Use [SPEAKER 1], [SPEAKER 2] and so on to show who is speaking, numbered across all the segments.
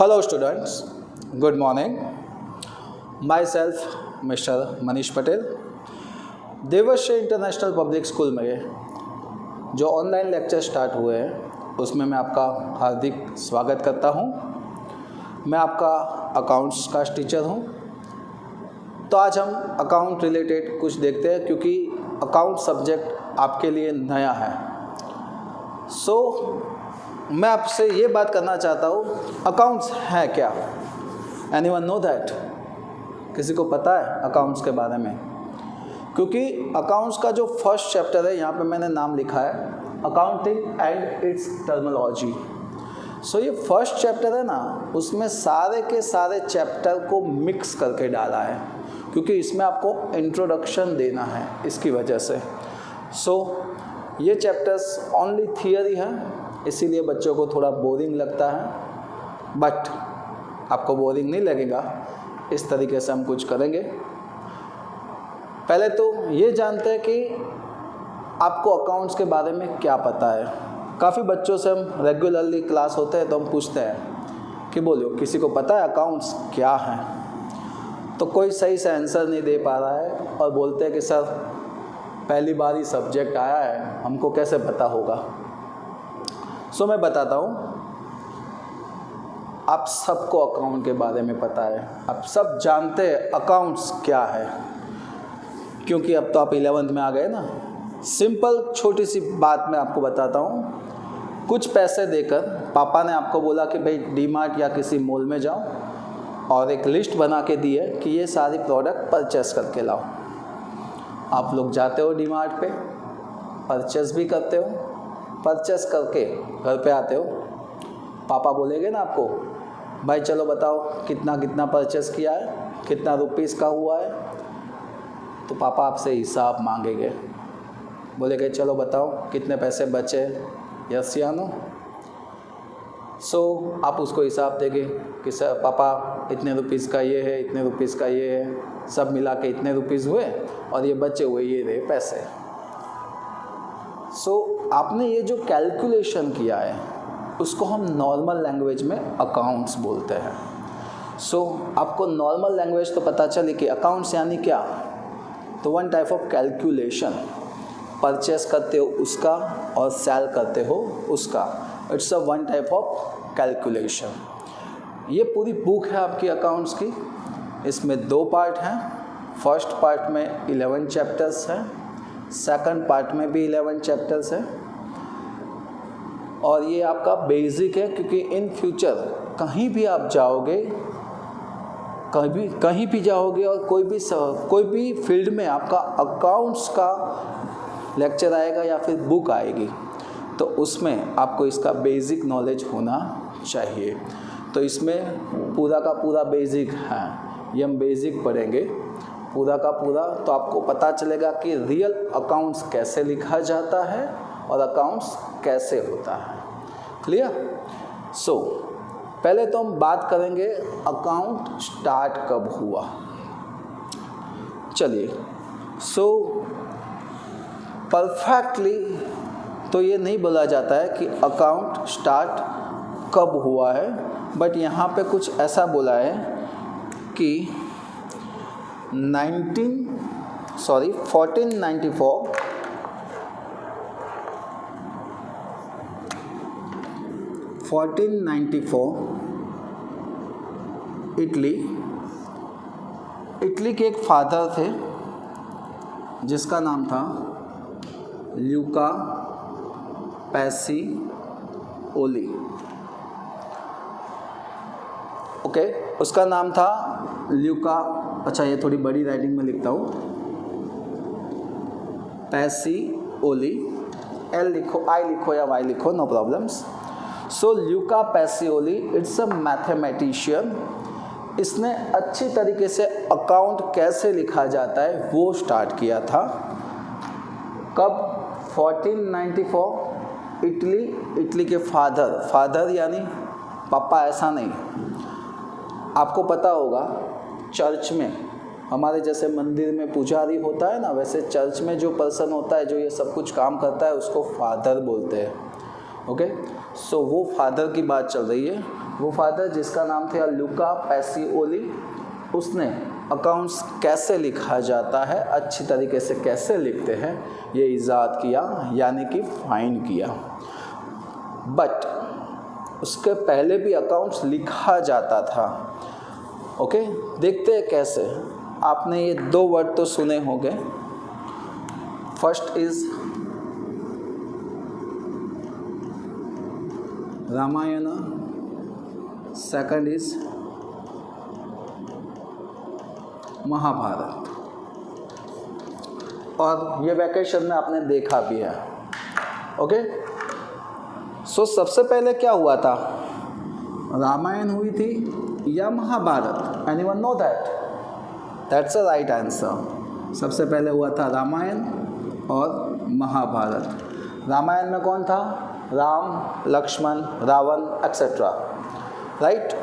[SPEAKER 1] Hello students, good morning. Myself Mr. Manish Patel, देवर्षि international public school में जो ऑनलाइन लेक्चर स्टार्ट हुए हैं उसमें मैं आपका हार्दिक स्वागत करता हूं। मैं आपका अकाउंट्स का टीचर हूं। तो आज हम अकाउंट रिलेटेड कुछ देखते हैं क्योंकि अकाउंट सब्जेक्ट आपके लिए नया है। मैं आपसे ये बात करना चाहता हूँ, अकाउंट्स है क्या? Anyone know that? किसी को पता है अकाउंट्स के बारे में? क्योंकि अकाउंट्स का जो फर्स्ट चैप्टर है, यहाँ पे मैंने नाम लिखा है अकाउंटिंग एंड इट्स टर्मिनोलॉजी। ये फर्स्ट चैप्टर है ना, उसमें सारे के सारे चैप्टर को मिक्स करके डाला है क्योंकि इसमें आपको इंट्रोडक्शन देना है, इसकी वजह से। ये चैप्टर्स ओनली थियरी है, इसीलिए बच्चों को थोड़ा बोरिंग लगता है, बट आपको बोरिंग नहीं लगेगा। इस तरीके से हम कुछ करेंगे। पहले तो ये जानते हैं कि आपको अकाउंट्स के बारे में क्या पता है। काफ़ी बच्चों से हम रेगुलरली क्लास होते हैं तो हम पूछते हैं कि बोलो किसी को पता है अकाउंट्स क्या है? तो कोई सही से आंसर नहीं दे पा रहा है और बोलते हैं कि सर पहली बार ही सब्जेक्ट आया है, हमको कैसे पता होगा। मैं बताता हूँ, आप सबको अकाउंट के बारे में पता है, आप सब जानते हैं अकाउंट्स क्या है, क्योंकि अब तो आप 11th में आ गए ना। सिंपल छोटी सी बात मैं आपको बताता हूँ। कुछ पैसे देकर पापा ने आपको बोला कि भाई डीमार्ट या किसी मॉल में जाओ और एक लिस्ट बना के दी है कि ये सारी प्रोडक्ट परचेस करके लाओ। आप लोग जाते हो डीमार्ट पे, परचेस भी करते हो, परचेस करके घर पे आते हो। पापा बोलेंगे ना आपको, भाई चलो बताओ कितना कितना परचेस किया है, कितना रुपीस का हुआ है। तो पापा आपसे हिसाब मांगेंगे, बोलेंगे चलो बताओ कितने पैसे बचे, यस या नो। आप उसको हिसाब देंगे कि सर पापा इतने रुपीस का ये है, इतने रुपीस का ये है, सब मिला के इतने रुपीस हुए और ये बचे हुए ये रहे पैसे। आपने ये जो कैलकुलेशन किया है उसको हम नॉर्मल लैंग्वेज में अकाउंट्स बोलते हैं। आपको नॉर्मल लैंग्वेज तो पता चली कि अकाउंट्स यानी क्या। तो one type of calculation, purchase करते हो उसका और सेल करते हो उसका, it's a one type of calculation. ये पूरी बुक है आपकी अकाउंट्स की। इसमें 2 पार्ट हैं। फर्स्ट पार्ट में 11 चैप्टर्स हैं, सेकंड पार्ट में भी 11 चैप्टर्स हैं। और ये आपका बेसिक है क्योंकि इन फ्यूचर कहीं भी आप जाओगे, कहीं भी जाओगे और कोई भी फील्ड में आपका अकाउंट्स का लेक्चर आएगा या फिर बुक आएगी तो उसमें आपको इसका बेसिक नॉलेज होना चाहिए। तो इसमें पूरा का पूरा बेसिक है, ये हम बेसिक पढ़ेंगे पूरा का पूरा। तो आपको पता चलेगा कि रियल अकाउंट्स कैसे लिखा जाता है और अकाउंट्स कैसे होता है। क्लियर? पहले तो हम बात करेंगे अकाउंट स्टार्ट कब हुआ। चलिए, परफेक्टली तो ये नहीं बोला जाता है कि अकाउंट स्टार्ट कब हुआ है, बट यहाँ पे कुछ ऐसा बोला है कि 1494 इटली के एक फादर थे जिसका नाम था ल्यूका पैसिओली। ओके, उसका नाम था ल्यूका, अच्छा ये थोड़ी बड़ी राइटिंग में लिखता हूँ, पैसिओली, एल लिखो, आई लिखो या वाई लिखो, no problems. Luca Pacioli it's a mathematician. इसने अच्छी तरीके से अकाउंट कैसे लिखा जाता है वो स्टार्ट किया था। कब? 1494। इटली के फादर यानी पापा ऐसा नहीं। आपको पता होगा चर्च में हमारे जैसे मंदिर में पुजारी होता है ना, वैसे चर्च में जो पर्सन होता है जो ये सब कुछ काम करता है उसको फादर बोलते हैं। ओके, वो फादर की बात चल रही है। वो फादर जिसका नाम था लुका पैसिओली, उसने अकाउंट्स कैसे लिखा जाता है, अच्छी तरीके से कैसे लिखते हैं, ये ईजाद किया, यानी कि फाइंड किया। बट उसके पहले भी अकाउंट्स लिखा जाता था। ओके, देखते हैं कैसे। आपने ये दो वर्ड तो सुने होंगे, first is Ramayan, second is Mahabharat, और ये वैकेशन में आपने देखा भी है। ओके, सो सबसे पहले क्या हुआ था, रामायण हुई थी या Mahabharat? Anyone know that? That's a right answer. सबसे पहले हुआ था रामायण और महाभारत। रामायण में कौन था? Ram, Lakshman, Ravan etcetera, right.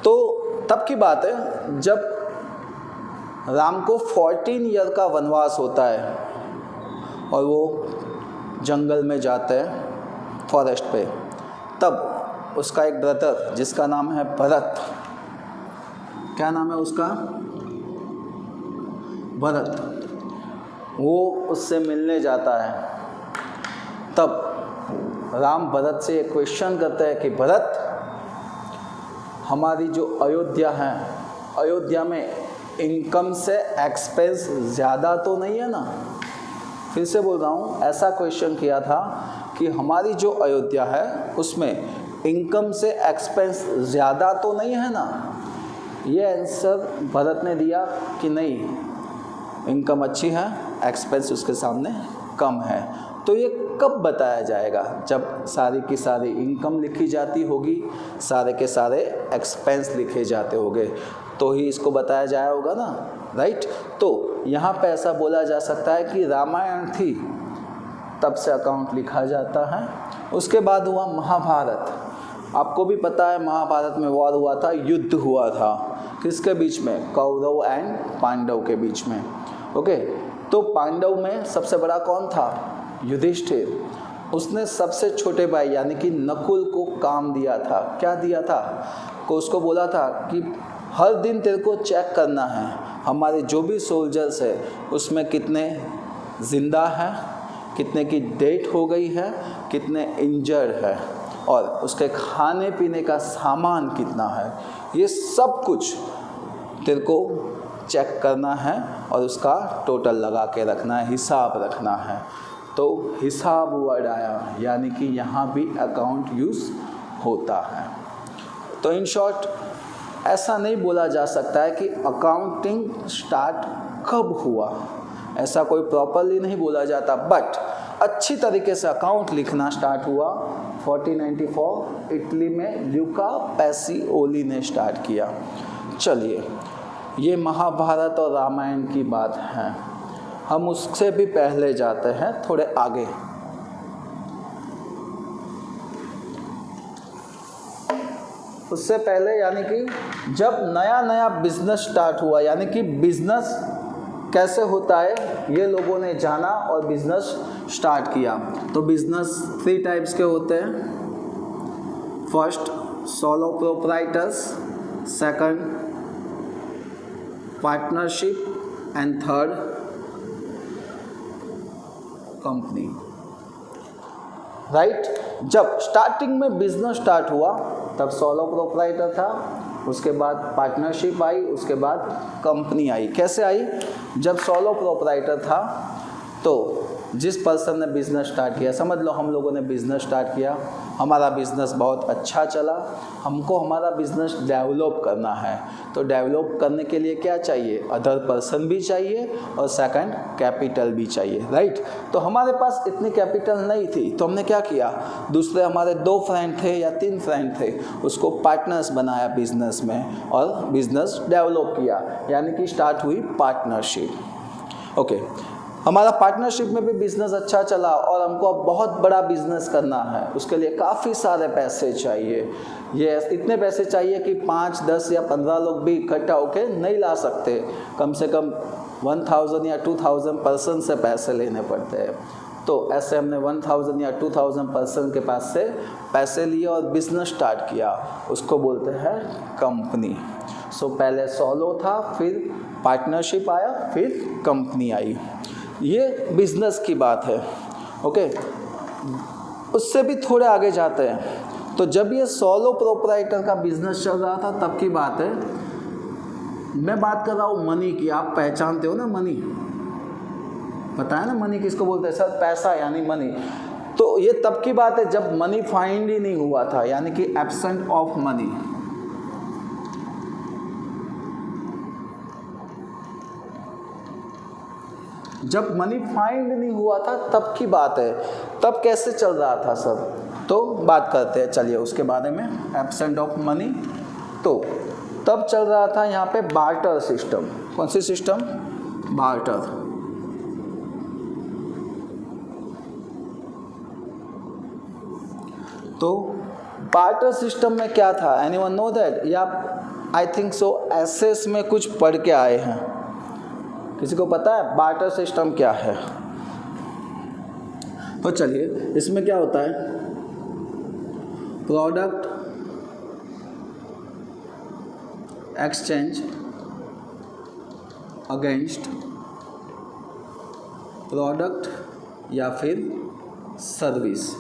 [SPEAKER 1] तो तब की बात है जब राम को 14 ईयर का वनवास होता है और वो जंगल में जाते हैं, फॉरेस्ट पे। तब उसका एक ब्रदर जिसका नाम है भरत, क्या नाम है उसका? भरत, वो उससे मिलने जाता है। तब राम भरत से एक क्वेश्चन करते हैं कि भरत, हमारी जो अयोध्या है, अयोध्या में इनकम से एक्सपेंस ज़्यादा तो नहीं है ना? फिर से बोल रहा हूँ, ऐसा क्वेश्चन किया था कि हमारी जो अयोध्या है उसमें इनकम से एक्सपेंस ज़्यादा तो नहीं है ना? ये आंसर भरत ने दिया कि नहीं, इनकम अच्छी है, एक्सपेंस उसके सामने कम है। तो ये कब बताया जाएगा? जब सारी की सारी इनकम लिखी जाती होगी, सारे के सारे एक्सपेंस लिखे जाते होंगे, तो ही इसको बताया जाया होगा ना, राइट। तो यहाँ पे ऐसा बोला जा सकता है कि रामायण थी तब से अकाउंट लिखा जाता है। उसके बाद हुआ महाभारत। आपको भी पता है महाभारत में वॉर हुआ था, युद्ध हुआ था, किसके बीच में? कौरव एंड पांडव के बीच में। ओके, तो पांडव में सबसे बड़ा कौन था? युधिष्ठिर। उसने सबसे छोटे भाई यानी कि नकुल को काम दिया था। क्या दिया था? को उसको बोला था कि हर दिन तेरे को चेक करना है हमारे जो भी सोल्जर्स है उसमें कितने ज़िंदा हैं, कितने की डेथ हो गई है, कितने इंजर्ड है, और उसके खाने पीने का सामान कितना है, ये सब कुछ तेरे को चेक करना है और उसका टोटल लगा के रखना है, हिसाब रखना है। तो हिसाब वर्ड आया, यानी कि यहाँ भी अकाउंट यूज़ होता है। तो इन शॉर्ट ऐसा नहीं बोला जा सकता है कि अकाउंटिंग स्टार्ट कब हुआ, ऐसा कोई प्रॉपरली नहीं बोला जाता, बट अच्छी तरीके से अकाउंट लिखना स्टार्ट हुआ 1494 इटली में लुका पैसिओली ने स्टार्ट किया। चलिए, ये महाभारत और रामायण की बात है। हम उससे भी पहले जाते हैं, थोड़े आगे। उससे पहले यानी कि जब नया नया बिजनेस स्टार्ट हुआ, यानी कि बिजनेस कैसे होता है ये लोगों ne जाना और बिजनेस स्टार्ट किया। तो बिजनेस 3 टाइप्स के होते हैं। First solo proprietors, second partnership and third company, right. जब स्टार्टिंग में बिजनेस स्टार्ट हुआ तब सोलो प्रोप्राइटर था, उसके बाद पार्टनरशिप आई, उसके बाद कंपनी आई। कैसे आई? जब सोलो प्रोप्राइटर था तो जिस पर्सन ने बिज़नेस स्टार्ट किया, समझ लो हम लोगों ने बिज़नेस स्टार्ट किया, हमारा बिज़नेस बहुत अच्छा चला, हमको हमारा बिज़नेस डेवलप करना है। तो डेवलप करने के लिए क्या चाहिए? अदर पर्सन भी चाहिए और सेकंड कैपिटल भी चाहिए, राइट। तो हमारे पास इतनी कैपिटल नहीं थी, तो हमने क्या किया, दूसरे हमारे 2 फ्रेंड थे या 3 फ्रेंड थे, उसको पार्टनर्स बनाया बिज़नेस में और बिज़नेस डेवलप किया, यानी कि स्टार्ट हुई पार्टनरशिप। ओके, हमारा पार्टनरशिप में भी बिज़नेस अच्छा चला और हमको अब बहुत बड़ा बिज़नेस करना है, उसके लिए काफ़ी सारे पैसे चाहिए। ये इतने पैसे चाहिए कि 5, 10 या 15 लोग भी इकट्ठा होकर नहीं ला सकते, कम से कम 1000 या 2000 पर्सन से पैसे लेने पड़ते हैं। तो ऐसे हमने 1000 या 2000 पर्सन के पास से पैसे लिए और बिजनेस स्टार्ट किया, उसको बोलते हैं कंपनी। सो पहले सोलो था, फिर पार्टनरशिप आया, फिर कंपनी आई। ये बिजनेस की बात है। ओके, उससे भी थोड़े आगे जाते हैं। तो जब ये सोलो प्रोप्राइटर का बिजनेस चल रहा था तब की बात है। मैं बात कर रहा हूँ मनी की, आप पहचानते हो ना मनी, पता है ना मनी किसको बोलते हैं सर? पैसा यानी मनी। तो ये तब की बात है जब मनी फाइंड ही नहीं हुआ था, यानी कि एब्सेंट ऑफ मनी। जब मनी फाइंड नहीं हुआ था तब की बात है। तब कैसे चल रहा था सर? तो बात करते हैं चलिए उसके बारे में। एब्सेंट ऑफ मनी, तो तब चल रहा था यहाँ पे बार्टर सिस्टम। कौन सी सिस्टम? बार्टर। तो बार्टर सिस्टम में क्या था? Anyone know that? या आई थिंक सो एसएस में कुछ पढ़ के आए हैं, किसी को पता है बार्टर सिस्टम क्या है? तो चलिए इसमें क्या होता है, प्रोडक्ट एक्सचेंज अगेंस्ट प्रोडक्ट या फिर सर्विस।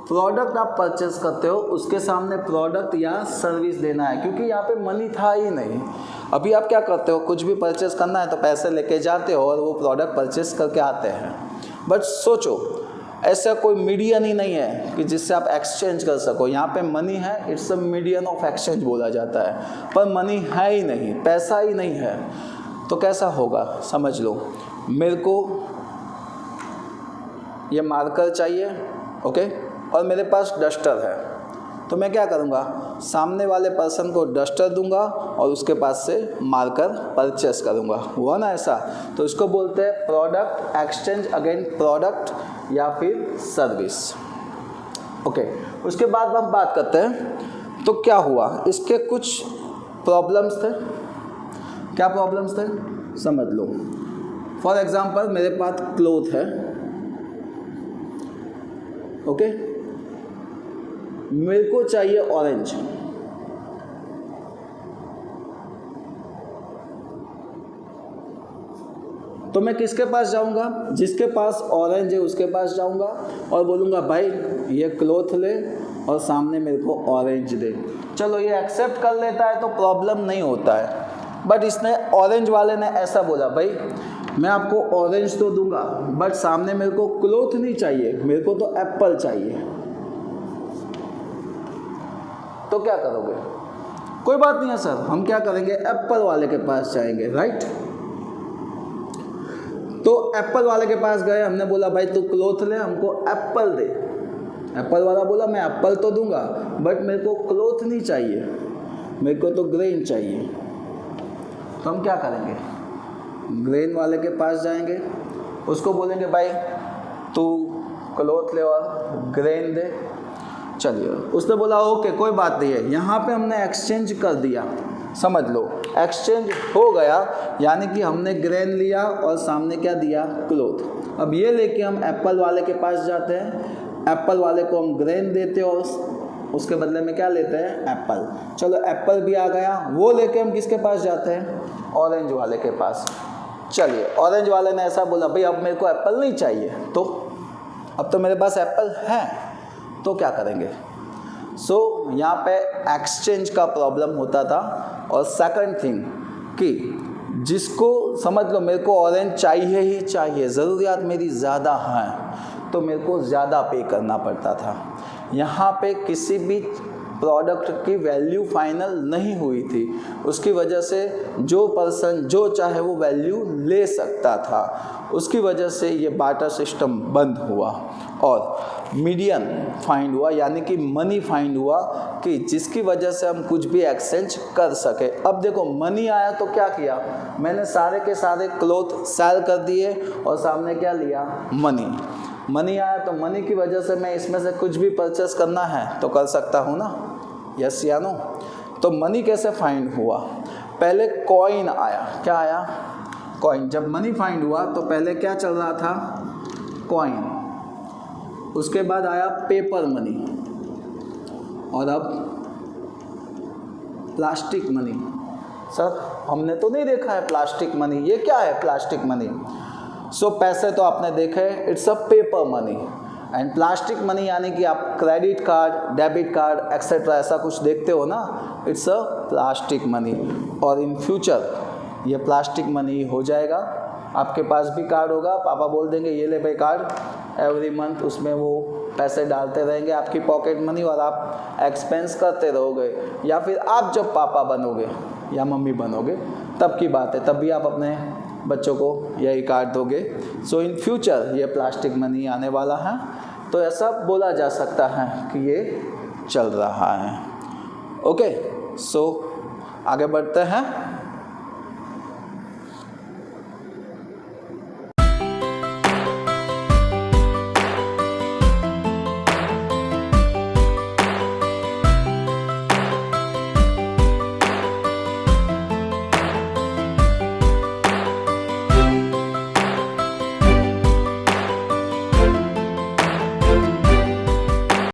[SPEAKER 1] प्रोडक्ट आप परचेस करते हो, उसके सामने प्रोडक्ट या सर्विस देना है, क्योंकि यहाँ पे मनी था ही नहीं। अभी आप क्या करते हो, कुछ भी परचेस करना है तो पैसे लेके जाते हो और वो प्रोडक्ट परचेस करके आते हैं। बट सोचो ऐसा कोई मीडियन ही नहीं है कि जिससे आप एक्सचेंज कर सको। यहाँ पे मनी है, it's a median of exchange बोला जाता है, पर मनी है ही नहीं, पैसा ही नहीं है। तो कैसा होगा समझ लो, मेरे को ये मार्कर चाहिए, ओके, और मेरे पास डस्टर है, तो मैं क्या करूँगा, सामने वाले पर्सन को डस्टर दूंगा और उसके पास से मार्कर परचेस करूँगा। हुआ ना ऐसा? तो इसको बोलते हैं प्रोडक्ट एक्सचेंज अगेंस्ट प्रोडक्ट या फिर सर्विस। ओके, उसके बाद हम बात करते हैं तो क्या हुआ, इसके कुछ प्रॉब्लम्स थे। क्या प्रॉब्लम्स थे समझ लो। फॉर एग्जांपल मेरे पास क्लोथ है, ओके, मेरे को चाहिए ऑरेंज, तो मैं किसके पास जाऊंगा? जिसके पास ऑरेंज है उसके पास जाऊंगा और बोलूंगा भाई ये क्लोथ ले और सामने मेरे को ऑरेंज दे। चलो ये एक्सेप्ट कर लेता है तो प्रॉब्लम नहीं होता है। बट इसने ऑरेंज वाले ने ऐसा बोला, भाई मैं आपको ऑरेंज तो दूंगा बट सामने मेरे को क्लोथ नहीं चाहिए, मेरे को तो एप्पल चाहिए। तो क्या करोगे? कोई बात नहीं है सर, हम क्या करेंगे, एप्पल वाले के पास जाएंगे, राइट। तो एप्पल वाले के पास गए, हमने बोला भाई तू क्लोथ ले, हमको एप्पल दे। एप्पल वाला बोला मैं एप्पल तो दूंगा बट मेरे को क्लोथ नहीं चाहिए, मेरे को तो ग्रेन चाहिए। तो हम क्या करेंगे, ग्रेन वाले के पास जाएंगे, उसको बोलेंगे भाई तू क्लोथ ले और ग्रेन दे। चलिए उसने बोला ओके कोई बात नहीं है, यहाँ पे हमने एक्सचेंज कर दिया, समझ लो एक्सचेंज हो गया, यानी कि हमने ग्रेन लिया और सामने क्या दिया, क्लोथ। अब ये लेके हम एप्पल वाले के पास जाते हैं, एप्पल वाले को हम ग्रेन देते हैं और उसके बदले में क्या लेते हैं, एप्पल। चलो एप्पल भी आ गया, वो लेके हम किसके पास जाते हैं, ऑरेंज वाले के पास। चलिए ऑरेंज वाले ने ऐसा बोला भाई अब मेरे को एप्पल नहीं चाहिए, तो अब तो मेरे पास एप्पल है, तो क्या करेंगे। सो यहाँ पे एक्सचेंज का प्रॉब्लम होता था। और सेकंड थिंग कि जिसको समझ लो मेरे को ऑरेंज चाहिए ही चाहिए, ज़रूरियात मेरी ज़्यादा हैं, तो मेरे को ज़्यादा पे करना पड़ता था। यहाँ पे किसी भी प्रोडक्ट की वैल्यू फाइनल नहीं हुई थी, उसकी वजह से जो पर्सन जो चाहे वो वैल्यू ले सकता था, उसकी वजह से ये बार्टर सिस्टम बंद हुआ और मीडियन फाइंड हुआ, यानी कि मनी फाइंड हुआ कि जिसकी वजह से हम कुछ भी एक्सचेंज कर सके। अब देखो मनी आया तो क्या किया, मैंने सारे के सारे क्लोथ सेल कर दिए और सामने क्या लिया, मनी। मनी आया तो मनी की वजह से मैं इसमें से कुछ भी परचेस करना है तो कर सकता हूँ ना, यस या नो। तो मनी कैसे फाइंड हुआ, पहले कॉइन आया। क्या आया, कॉइन। जब मनी फाइंड हुआ तो पहले क्या चल रहा था, कॉइन। उसके बाद आया पेपर मनी, और अब प्लास्टिक मनी। सर हमने तो नहीं देखा है प्लास्टिक मनी, ये क्या है प्लास्टिक मनी? सो पैसे तो आपने देखे, it's a paper money. And plastic money यानी कि आप credit card, debit card etcetera ऐसा कुछ देखते हो ना, इट्स अ प्लास्टिक मनी। और इन फ्यूचर ये प्लास्टिक मनी हो जाएगा। आपके पास भी कार्ड होगा, पापा बोल देंगे ये ले भाई कार्ड, एवरी मंथ उसमें वो पैसे डालते रहेंगे आपकी पॉकेट मनी, और आप एक्सपेंस करते रहोगे। या फिर आप जब पापा बनोगे या मम्मी बनोगे तब की बात है, तब भी आप अपने बच्चों को यही कार्ड दोगे। सो इन फ्यूचर ये प्लास्टिक मनी आने वाला है, तो ऐसा बोला जा सकता है कि ये चल रहा है। ओके, सो आगे बढ़ते हैं।